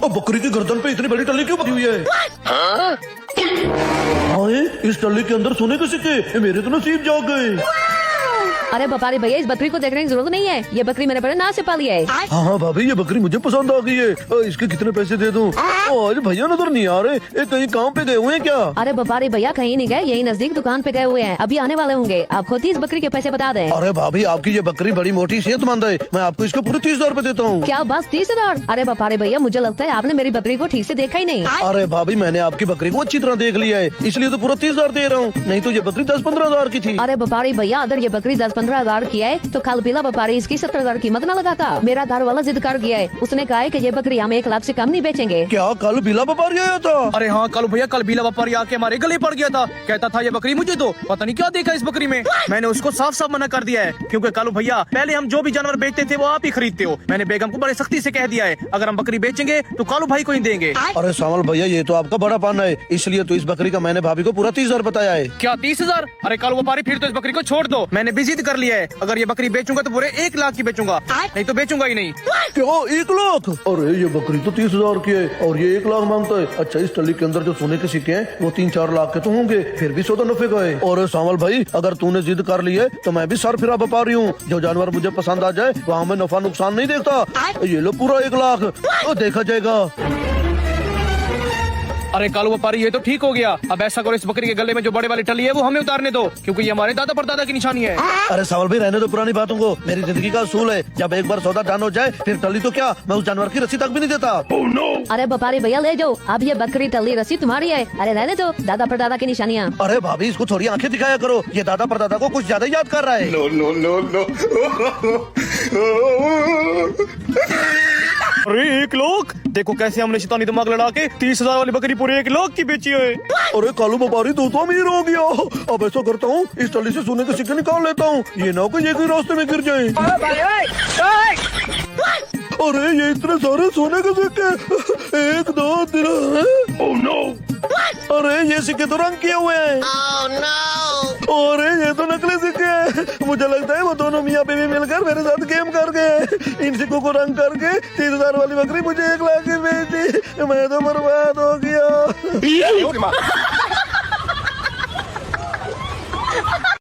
और बकरी की गर्दन पे इतनी बड़ी टल्ली क्यों बनी हुई है? हाय, इस टल्ली के अंदर सोने के सिक्के, मेरे तो नसीब जाग गए। अरे व्यापारी भैया, इस बकरी को देखने की जरूरत नहीं है। ये बकरी मैंने बड़े नाज से पाली है। हाँ हाँ भाभी, ये बकरी मुझे पसंद आ गई है। इसके कितने पैसे दे दूं? आज भैया नजर नहीं आ रहे, ये कहीं काम पे गए हुए हैं क्या? अरे व्यापारी भैया कहीं नहीं गए, यही नजदीक दुकान पे गए हुए हैं, अभी आने वाले होंगे। आप खुद ही इस बकरी के पैसे बता दें। अरे भाभी, आपकी ये बकरी बड़ी मोटी सेहतमंद है, मैं आपको इसके पूरे 30,000 रूपए देता हूँ। क्या बस 30,000? अरे व्यापारी भैया, मुझे लगता है आपने मेरी बकरी को ठीक से देखा ही नहीं। अरे भाभी, मैंने आपकी बकरी को अच्छी तरह देख लिया है, इसलिए तो पूरा 30,000 दे रहा हूँ, नहीं तो ये बकरी 10-15 हजार की थी। अरे व्यापारी भैया, अगर ये बकरी 10-15 हजार की है तो कल पीला व्यापारी इसकी 70,000 कीमत न लगाता। मेरा घर वाला जिद कर गया है, उसने कहा है कि ये बकरी हम 1 लाख से कम नहीं बेचेंगे। क्या कल बिला व्यापारी आया था? अरे हाँ कालू भैया, कल बीला व्यापारी आके हमारे गले पड़ गया था। कहता था ये बकरी मुझे दो, पता नहीं क्या देखा इस बकरी में। मैंने उसको साफ साफ मना कर दिया है, क्योंकि कालू भैया पहले हम जो भी जानवर बेचते थे वो आप ही खरीदते हो। मैंने बेगम को बड़े सख्ती से कह दिया है, अगर हम बकरी बेचेंगे तो कालू भाई को ही देंगे। अरे सावल भैया, ये तो आपका बड़ा पाना है, इसलिए तो इस बकरी का मैंने भाभी को पूरा 30,000 बताया है। क्या 30,000? अरे कालू व्यापारी, फिर तो इस बकरी को छोड़ दो। मैंने भी जिद कर लिया है, अगर ये बकरी बेचूंगा तो पूरे 1 लाख की बेचूंगा, नहीं तो बेचूंगा ही नहीं। क्या 1 लाख? अरे ये बकरी तो 30,000 की है और ये 1 लाख मांगता है। अच्छा, इस टल्ली के अंदर जो सोने के सिक्के हैं वो 3-4 लाख के तो होंगे, फिर भी सौदा नफे का है। और सावल भाई, अगर तूने जिद कर ली है तो मैं भी सर फिरा बता रही हूँ, जो जानवर मुझे पसंद आ जाए वहाँ मैं नफा नुकसान नहीं देखता। ये लो पूरा 1 लाख, तो देखा जाएगा। अरे कालू व्यापारी, ये तो ठीक हो गया। अब ऐसा करो, इस बकरी के गले में जो बड़े वाली टल्ली है वो हमें उतारने दो, क्योंकि ये हमारे दादा परदादा की निशानी है। अरे सावल भाई, रहने दो पुरानी बातों को, मेरी जिंदगी का असूल है, जब एक बार सौदा डन हो जाए फिर टल्ली तो क्या, मैं उस जानवर की रस्सी तक भी नहीं देता। अरे व्यापारी भैया, ले जाओ, अब ये बकरी टल्ली रस्सी तुम्हारी है। अरे रहने दो, दादा परदादा की निशानियाँ। अरे भाभी, इसको थोड़ी आंखें दिखाया करो, ये दादा परदादा को कुछ ज्यादा याद कर रहा है। अरे 1 लाख, देखो कैसे हमने शैतानी दिमाग लड़ा के 30,000 वाली बकरी पूरे 1 लाख की बेची है। अरे कालू व्यापारी, तू तो अमीर हो गया। अब ऐसा करता हूँ, इस टल्ली से सोने के सिक्के निकाल लेता हूँ, ये ना हो कि ये कोई रास्ते में गिर जाए। अरे ये इतने सारे सोने के सिक्के, 1, 2, 3। Oh no! अरे ये सिक्के तो रंग किए हुए हैं। Oh no! अरे ये तो नकली सिक्के हैं। मुझे लगता है वो दोनों मियाँ बीवी मिलकर मेरे साथ गेम कर गए। इन सिक्कों को रंग करके 30,000 वाली बकरी मुझे 1 लाख की बेच दी। मैं तो बर्बाद हो गया।